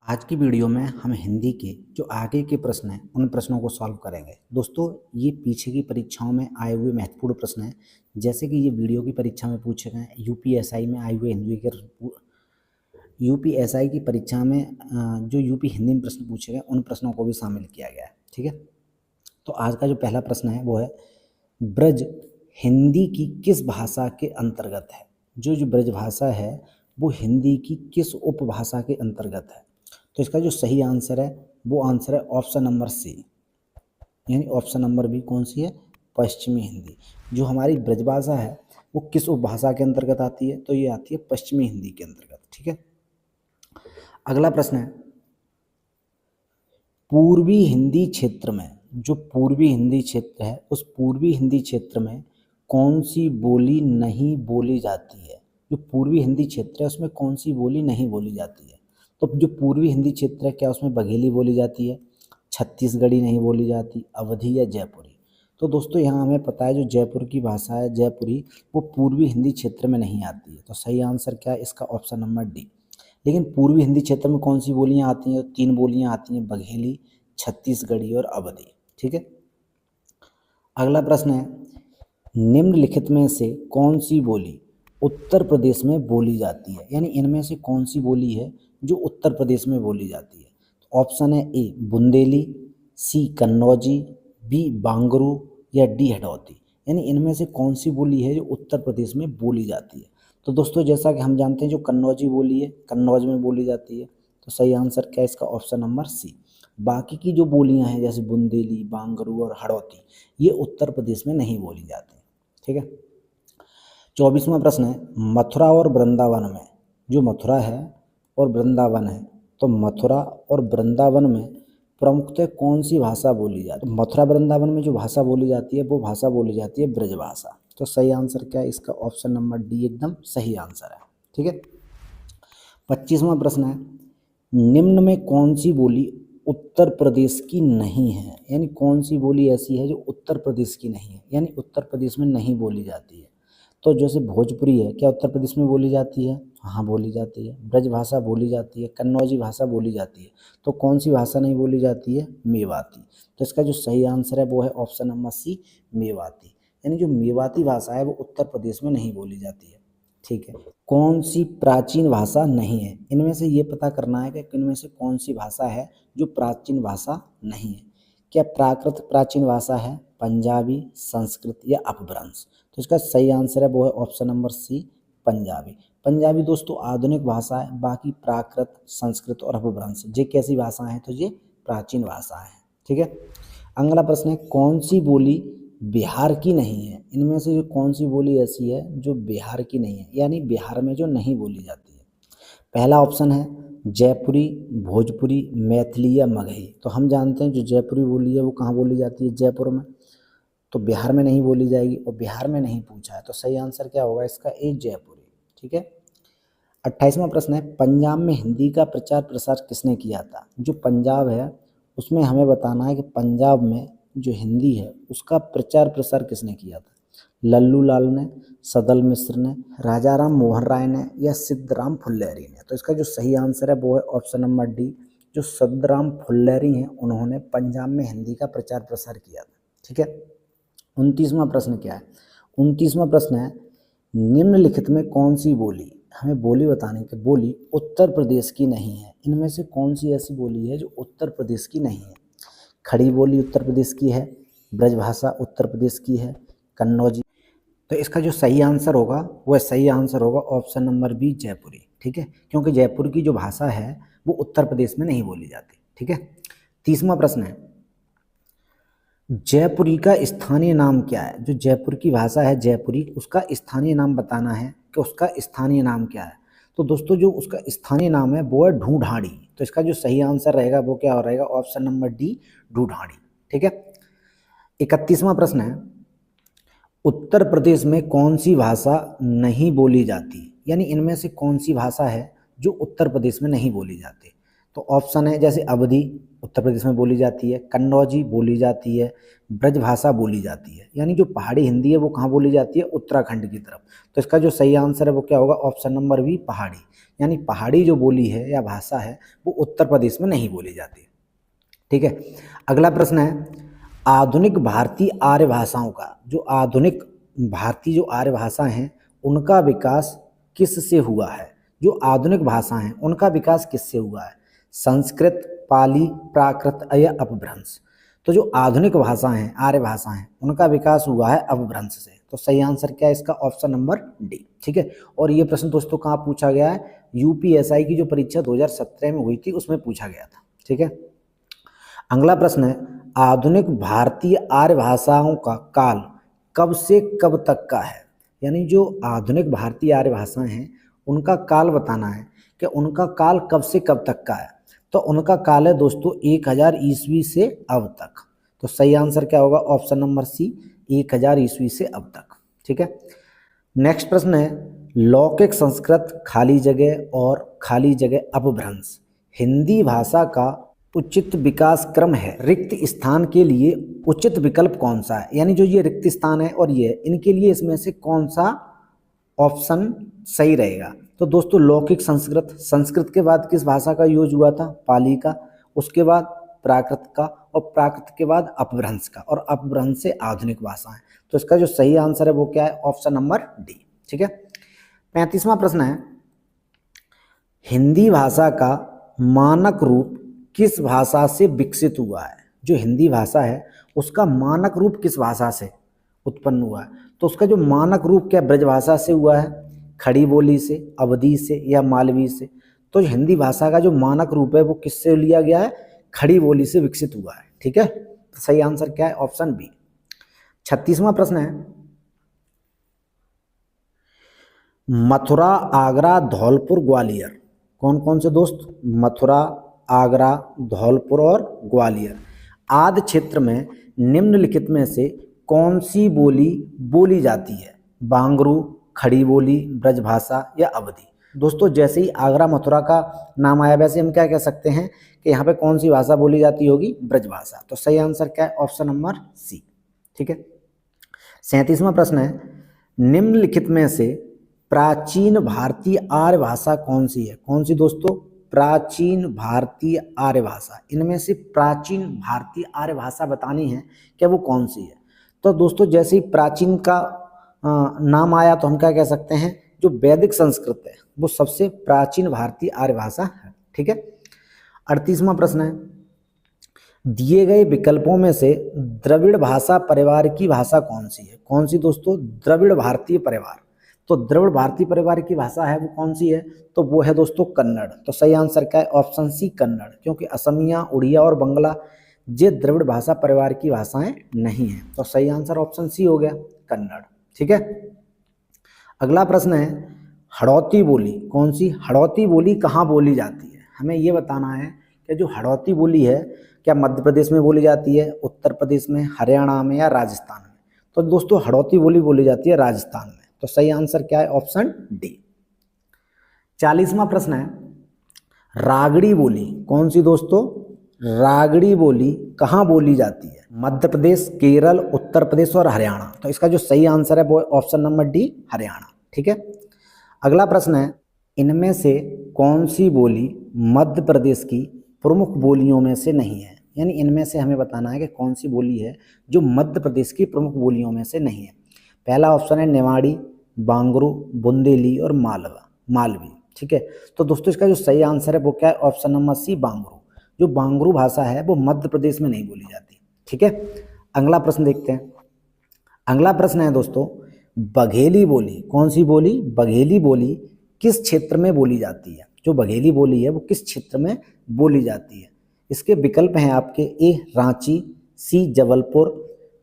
आज की वीडियो में हम हिंदी के जो आगे के प्रश्न हैं उन प्रश्नों को सॉल्व करेंगे। दोस्तों, ये पीछे की परीक्षाओं में आए हुए महत्वपूर्ण प्रश्न हैं। जैसे कि ये वीडियो की परीक्षा में पूछे गए, यूपीएसआई में आए हुए हिंदी के यूपीएसआई की परीक्षा में जो यूपी हिंदी में प्रश्न पूछे गए उन प्रश्नों को भी शामिल किया गया है। ठीक है, तो आज का जो पहला प्रश्न है वो है, ब्रज हिंदी की किस भाषा के अंतर्गत है। जो ब्रज भाषा है वो हिंदी की किस उपभाषा के अंतर्गत है। तो इसका जो सही आंसर है वो आंसर है ऑप्शन नंबर सी, यानी ऑप्शन नंबर बी कौन सी है, पश्चिमी हिंदी। जो हमारी ब्रजभाषा है वो किस उपभाषा के अंतर्गत आती है, तो ये आती है पश्चिमी हिंदी के अंतर्गत। ठीक है, अगला प्रश्न है, पूर्वी हिंदी क्षेत्र में, जो पूर्वी हिंदी क्षेत्र है उस पूर्वी हिंदी क्षेत्र में कौन सी बोली नहीं बोली जाती है। जो पूर्वी हिंदी क्षेत्र है उसमें कौन सी बोली नहीं बोली जाती है। तो जो पूर्वी हिंदी क्षेत्र है, क्या उसमें बघेली बोली जाती है, छत्तीसगढ़ी नहीं बोली जाती, अवधी या जयपुरी। तो दोस्तों यहाँ हमें पता है जो जयपुर की भाषा है जयपुरी, वो पूर्वी हिंदी क्षेत्र में नहीं आती है। तो सही आंसर क्या है इसका, ऑप्शन नंबर डी। लेकिन पूर्वी हिंदी क्षेत्र में कौन सी बोलियाँ आती हैं, तीन बोलियाँ आती हैं, बघेली, छत्तीसगढ़ी और अवधी। ठीक है, अगला प्रश्न है, निम्नलिखित में से कौन सी बोली उत्तर प्रदेश में बोली जाती है। यानी इनमें से कौन सी बोली है जो उत्तर प्रदेश में बोली जाती है। तो ऑप्शन है ए बुंदेली, सी कन्नौजी, बी बांगरू या डी हडौती। यानी इनमें से कौन सी बोली है जो उत्तर प्रदेश में बोली जाती है। तो दोस्तों जैसा कि हम जानते हैं जो कन्नौजी बोली है कन्नौज में बोली जाती है। तो सही आंसर क्या है इसका, ऑप्शन नंबर सी। बाकी की जो बोलियां हैं जैसे बुंदेली, बांगरू और हड़ौती, ये उत्तर प्रदेश में नहीं बोली जाती। ठीक है, 24वां प्रश्न है, मथुरा और वृंदावन में, जो मथुरा है और वृंदावन है, तो मथुरा और वृंदावन में प्रमुखतः कौन सी भाषा बोली जाती है। तो मथुरा वृंदावन में जो भाषा बोली जाती है वो भाषा बोली जाती है ब्रज भाषा। तो सही आंसर क्या है इसका, ऑप्शन नंबर डी एकदम सही आंसर है। ठीक है, 25वां प्रश्न है, निम्न में कौन सी बोली उत्तर प्रदेश की नहीं है। यानी कौन सी बोली ऐसी है जो उत्तर प्रदेश की नहीं है, यानी उत्तर प्रदेश में नहीं बोली जाती है। तो जैसे भोजपुरी है, क्या उत्तर प्रदेश में बोली जाती है, हाँ बोली जाती है। ब्रज भाषा बोली जाती है, कन्नौजी भाषा बोली जाती है। तो कौन सी भाषा नहीं बोली जाती है, मेवाती। तो इसका जो सही आंसर है वो है ऑप्शन नंबर सी, मेवाती। यानी जो मेवाती भाषा है वो उत्तर प्रदेश में नहीं बोली जाती है। ठीक है, कौन सी प्राचीन भाषा नहीं है। इनमें से ये पता करना है कि इनमें से कौन सी भाषा है जो प्राचीन भाषा नहीं है। क्या प्राकृत प्राचीन भाषा है, पंजाबी, संस्कृत या अपभ्रंश। तो इसका सही आंसर है वो है option number C, Punjabi. Punjabi दोस्तों आधुनिक भाषा है, बाकी प्राकृत, संस्कृत और अपभ्रंश ये कैसी भाषा है, तो ये प्राचीन भाषा है। ठीक है, अगला प्रश्न है, कौन सी बोली बिहार की नहीं है। इनमें से जो कौन सी बोली ऐसी है जो बिहार की नहीं है, यानी बिहार में जो नहीं बोली जाती है। पहला ऑप्शन है जयपुरी, भोजपुरी, मैथिली या मगही। तो हम जानते हैं जो जयपुरी बोली है वो कहाँ बोली जाती है, जयपुर में। तो बिहार में नहीं बोली जाएगी और बिहार में नहीं पूछा है। तो सही आंसर क्या होगा इसका, ए जयपुरी। ठीक है, 28वां प्रश्न है, पंजाब में हिंदी का प्रचार प्रसार किसने किया था। जो पंजाब है उसमें हमें बताना है कि पंजाब में जो हिंदी है उसका प्रचार प्रसार किसने किया था। लल्लू लाल ने, सदल मिश्र ने, राजा राम मोहन राय ने या सिद्धराम फुल्लेरी ने। तो इसका जो सही आंसर है वो है ऑप्शन नंबर डी, जो सिद्धराम फुल्लेरी हैं उन्होंने पंजाब में हिंदी का प्रचार प्रसार किया था। ठीक है, 29वां प्रश्न क्या है, 29वां प्रश्न है, निम्नलिखित में कौन सी बोली, हमें बोली बताने की, बोली उत्तर प्रदेश की नहीं है। इनमें से कौन सी ऐसी बोली है जो उत्तर प्रदेश की नहीं है। खड़ी बोली उत्तर प्रदेश की है, ब्रजभाषा उत्तर प्रदेश की है, कन्नौजी। तो इसका जो सही आंसर होगा वह सही आंसर होगा ऑप्शन नंबर बी, जयपुरी। ठीक है, क्योंकि जयपुर की जो भाषा है वो उत्तर प्रदेश में नहीं बोली जाती। ठीक है, 30वां प्रश्न है, जयपुरी का स्थानीय नाम क्या है। जो जयपुर की भाषा है जयपुरी, उसका स्थानीय नाम बताना है कि उसका स्थानीय नाम क्या है। तो दोस्तों जो उसका स्थानीय नाम है वो है ढूंढाड़ी। तो इसका जो सही आंसर रहेगा वो क्या रहेगा, ऑप्शन नंबर डी, ढूंढाड़ी। ठीक है, 31वां प्रश्न है, उत्तर प्रदेश में कौन सी भाषा नहीं बोली जाती। यानी इनमें से कौन सी भाषा है जो उत्तर प्रदेश में नहीं बोली जाती। तो ऑप्शन है जैसे अवधी, उत्तर प्रदेश में बोली जाती है, कन्नौजी बोली जाती है, ब्रजभाषा बोली जाती है। यानी जो पहाड़ी हिंदी है वो कहाँ बोली जाती है? उत्तराखंड की तरफ। तो इसका जो सही आंसर है वो क्या होगा? ऑप्शन नंबर बी, पहाड़ी। यानी पहाड़ी जो बोली है या भाषा है वो उत्तर प्रदेश में नहीं बोली जाती। ठीक है, अगला प्रश्न है, आधुनिक भारतीय आर्य भाषाओं का, जो आधुनिक भारतीय जो आर्य भाषा हैं उनका विकास किससे हुआ है? जो आधुनिक भाषा हैं उनका विकास किससे हुआ है? संस्कृत, पाली, प्राकृत या अपभ्रंश? तो जो आधुनिक भाषा हैं, आर्य भाषा हैं, उनका विकास हुआ है अपभ्रंश से। तो सही आंसर क्या है इसका? Option number D. ठीक है, और ये प्रश्न दोस्तों कहाँ पूछा गया है? यूपीएसआई की जो परीक्षा 2017 में हुई थी उसमें पूछा गया था। ठीक है, अगला प्रश्न है, आधुनिक भारतीय आर्य भाषाओं का काल कब से कब तक का है? यानी जो आधुनिक भारतीय आर्य भाषाएं हैं उनका काल बताना है कि उनका काल कब से कब तक का है। तो उनका काल है दोस्तों 1000 ईस्वी से अब तक। तो सही आंसर क्या होगा? ऑप्शन नंबर सी, 1000 ईस्वी से अब तक। ठीक है, नेक्स्ट प्रश्न है, लौकिक संस्कृत खाली जगह और खाली जगह अपभ्रंश हिंदी भाषा का उचित विकास क्रम है, रिक्त स्थान के लिए उचित विकल्प कौन सा है? यानी जो ये रिक्त स्थान है और ये, इनके लिए इसमें से कौन सा ऑप्शन सही रहेगा? तो दोस्तों लौकिक संस्कृत, संस्कृत के बाद किस भाषा का यूज हुआ था? पाली का, उसके बाद प्राकृत का, और प्राकृत के बाद अपभ्रंश का, और अपभ्रंश से आधुनिक भाषा है। तो इसका जो सही आंसर है वो क्या है? Option number D. ठीक है, 35वां प्रश्न है, हिंदी भाषा का मानक रूप किस भाषा से विकसित हुआ है? जो हिंदी भाषा है उसका मानक रूप किस भाषा से उत्पन्न हुआ है? तो उसका जो मानक रूप क्या ब्रजभाषा से हुआ है, खड़ी बोली से, अवधी से या मालवी से? तो हिंदी भाषा का जो मानक रूप है वो किससे लिया गया है? खड़ी बोली से विकसित हुआ है। ठीक है, तो सही आंसर क्या है? Option B. 36वां प्रश्न है, मथुरा, आगरा, धौलपुर, ग्वालियर, कौन कौन से दोस्त? मथुरा, आगरा, धौलपुर और ग्वालियर आदि क्षेत्र में निम्नलिखित में से कौन सी बोली बोली जाती है? बांगरू, खड़ी बोली, ब्रजभाषा या अवधी? दोस्तों जैसे ही आगरा, मथुरा का नाम आया वैसे हम क्या कह सकते हैं कि यहाँ पे कौन सी भाषा बोली जाती होगी? ब्रजभाषा। तो सही आंसर क्या है? Option number C. ठीक है, 37वां प्रश्न है, निम्नलिखित में से प्राचीन भारतीय आर्य भाषा कौन सी है? कौन सी दोस्तों? प्राचीन भारतीय आर्य भाषा। इनमें से प्राचीन भारतीय आर्य भाषा बतानी है, क्या वो कौन सी है? तो दोस्तों जैसे ही प्राचीन का नाम आया तो हम क्या कह सकते हैं? जो वैदिक संस्कृत है वो सबसे प्राचीन भारतीय आर्य भाषा है। ठीक है, 38वां प्रश्न है, दिए गए विकल्पों में से द्रविड़ भाषा परिवार की भाषा कौन सी है? कौन सी दोस्तों? द्रविड़ भारतीय परिवार। तो द्रविड़ भारतीय परिवार की भाषा है वो कौन सी है? तो वो है दोस्तों कन्नड़। तो सही आंसर क्या है? Option C, Kannada. क्योंकि असमिया, उड़िया और बंगला ये द्रविड़ भाषा परिवार की भाषाएं नहीं है। तो सही आंसर ऑप्शन सी हो गया, कन्नड़। ठीक है, अगला प्रश्न है, हड़ौती बोली कौन सी? हड़ौती बोली कहाँ बोली जाती है? हमें ये बताना है कि जो हड़ौती बोली है क्या मध्य प्रदेश में बोली जाती है, उत्तर प्रदेश में, हरियाणा में या राजस्थान में? तो दोस्तों हड़ौती बोली बोली जाती है राजस्थान में। तो सही आंसर क्या है? Option D. 40वां प्रश्न है, रागड़ी बोली कौन सी दोस्तों? रागड़ी बोली कहाँ बोली जाती है? मध्य प्रदेश, केरल, उत्तर प्रदेश और हरियाणा। तो इसका जो सही आंसर है वो ऑप्शन नंबर डी, हरियाणा। ठीक है, अगला प्रश्न है, इनमें से कौन सी बोली मध्य प्रदेश की प्रमुख बोलियों में से नहीं है? यानी इनमें से हमें बताना है कि कौन सी बोली है जो मध्य प्रदेश की प्रमुख बोलियों में से नहीं है। पहला ऑप्शन है नेवाड़ी, बांगरू, बुंदेली और मालवी। ठीक है, तो दोस्तों इसका जो सही आंसर है वो क्या है? Option number C, Bangru. जो बांगरू भाषा है वो मध्य प्रदेश में नहीं बोली जाती। ठीक है, अगला प्रश्न देखते हैं। अगला प्रश्न है दोस्तों, बघेली बोली कौन सी बोली? बघेली बोली किस क्षेत्र में बोली जाती है? जो बघेली बोली है वो किस क्षेत्र में बोली जाती है? इसके विकल्प हैं आपके, ए रांची, सी जबलपुर,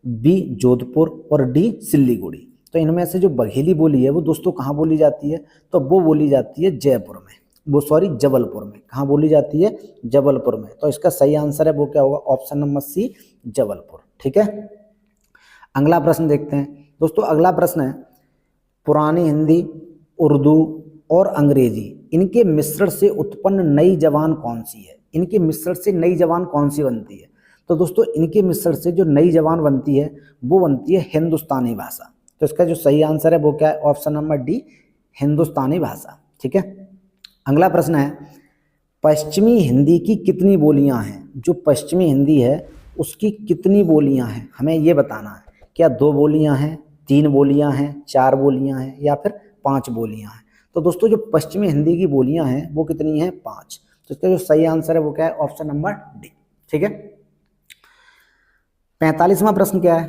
बी जोधपुर और डी सिल्लीगुड़ी। तो इनमें से जो बघेली बोली है वो दोस्तों कहाँ बोली जाती है? तो वो बोली जाती है जयपुर में, जबलपुर में। कहाँ बोली जाती है? जबलपुर में। तो इसका सही आंसर है वो क्या होगा? Option number C, Jabalpur. ठीक है, अगला प्रश्न देखते हैं दोस्तों। अगला प्रश्न है, पुरानी हिंदी, उर्दू और अंग्रेजी इनके मिश्रण से उत्पन्न नई जबान कौन सी है? इनके मिश्रण से नई जबान कौन सी बनती है? तो दोस्तों इनके मिश्रण से जो नई जबान बनती है वो बनती है हिंदुस्तानी भाषा। तो इसका जो सही आंसर है वो क्या है? ऑप्शन नंबर डी, हिंदुस्तानी भाषा। ठीक है। अगला प्रश्न है, पश्चिमी हिंदी की कितनी बोलियां हैं? जो पश्चिमी हिंदी है उसकी कितनी बोलियां हैं, हमें ये बताना है। क्या 2 बोलियां हैं, 3 बोलियां हैं, 4 बोलियां हैं या फिर 5 बोलियां हैं? तो दोस्तों जो पश्चिमी हिंदी की बोलियां हैं वो कितनी हैं? 5। तो इसका जो सही आंसर है वो क्या है? Option number D. ठीक है। 45वां प्रश्न क्या है,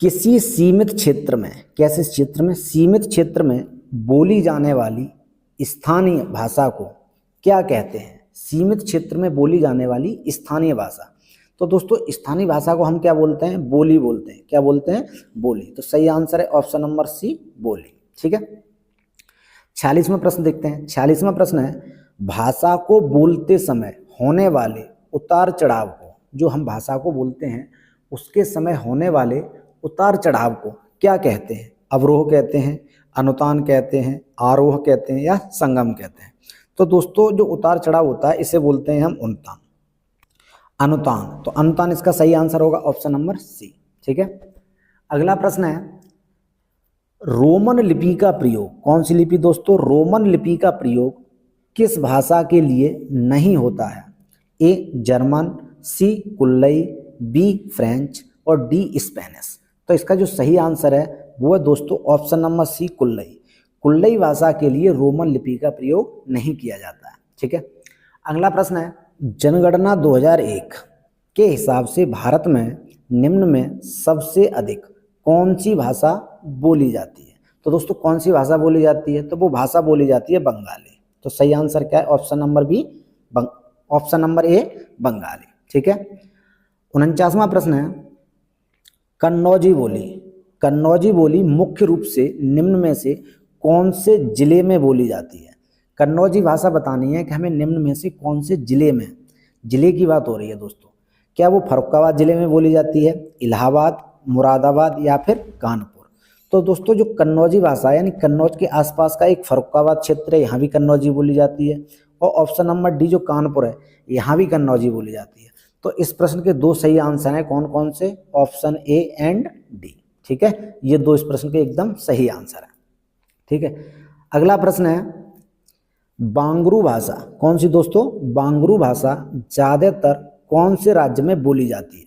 किसी सीमित क्षेत्र में, कैसे क्षेत्र में? सीमित क्षेत्र में बोली जाने वाली स्थानीय भाषा को क्या कहते हैं? सीमित क्षेत्र में बोली जाने वाली स्थानीय भाषा। तो दोस्तों स्थानीय भाषा को हम क्या बोलते हैं? बोली बोलते हैं। क्या बोलते हैं? बोली। तो सही आंसर है ऑप्शन नंबर सी, बोली। ठीक है। 46वां प्रश्न देखते हैं। 46वां प्रश्न है, भाषा को बोलते समय होने वाले उतार चढ़ाव को, जो हम भाषा को बोलते हैं उसके समय होने वाले उतार चढ़ाव को क्या कहते हैं? अवरोह कहते हैं, अनुतान कहते हैं, आरोह कहते हैं या संगम कहते हैं? तो दोस्तों जो उतार चढ़ाव होता है इसे बोलते हैं हम अनुतान। अनुतान। तो अनुतान इसका सही आंसर होगा ऑप्शन नंबर सी। ठीक है। अगला प्रश्न है, रोमन लिपि का प्रयोग, कौन सी लिपि दोस्तों? रोमन लिपि का प्रयोग किस भाषा के लिए नहीं होता है? ए जर्मन, सी कुल्लई, बी फ्रेंच और डी स्पेनिश। तो इसका जो सही आंसर है वो है दोस्तों ऑप्शन नंबर सी, कुल्लई। कुल्लई भाषा के लिए रोमन लिपि का प्रयोग नहीं किया जाता है। ठीक है। अगला प्रश्न है, जनगणना 2001 के हिसाब से भारत में निम्न में सबसे अधिक कौन सी भाषा बोली जाती है? तो दोस्तों कौन सी भाषा बोली जाती है? तो वो भाषा बोली जाती है बंगाली। तो सही आंसर क्या है? Option number B, option number A, Bengali. ठीक है। 49वां प्रश्न है, कन्नौजी बोली, कन्नौजी बोली मुख्य रूप से निम्न में से कौन से जिले में बोली जाती है? कन्नौजी भाषा बतानी है कि हमें निम्न में से कौन से जिले में, जिले की बात हो रही है दोस्तों। क्या वो फर्रुखाबाद जिले में बोली जाती है, इलाहाबाद, मुरादाबाद या फिर कानपुर? तो दोस्तों जो कन्नौजी भाषा है यानी कन्नौज के आसपास का एक फर्रुखाबाद क्षेत्र है, यहाँ भी कन्नौजी बोली जाती है। और ऑप्शन नंबर डी जो कानपुर है, यहाँ भी कन्नौजी बोली जाती है। तो इस प्रश्न के 2 सही आंसर हैं, कौन कौन से? Option A and D. ठीक है। ये 2 इस प्रश्न के एकदम सही आंसर है। ठीक है। अगला प्रश्न है, बांगरू भाषा, कौन सी दोस्तों? बांगरू भाषा ज़्यादातर कौन से राज्य में बोली जाती है?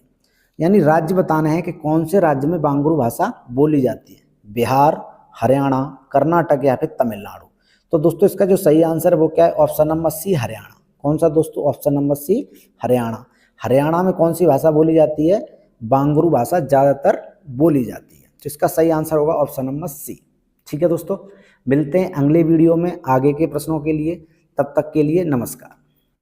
यानी राज्य बताना है कि कौन से राज्य में बांगरू भाषा बोली जाती है। बिहार, हरियाणा, कर्नाटक या फिर तमिलनाडु? तो दोस्तों इसका जो सही आंसर है वो क्या है? Option number C, Haryana. कौन सा दोस्तों? Option number C, Haryana. Haryana में कौन सी भाषा बोली जाती है? बांगरू भाषा ज़्यादातर बोली जाती है। तो इसका सही आंसर होगा ऑप्शन नंबर सी। ठीक है दोस्तों, मिलते हैं अगले वीडियो में आगे के प्रश्नों के लिए। तब तक के लिए नमस्कार।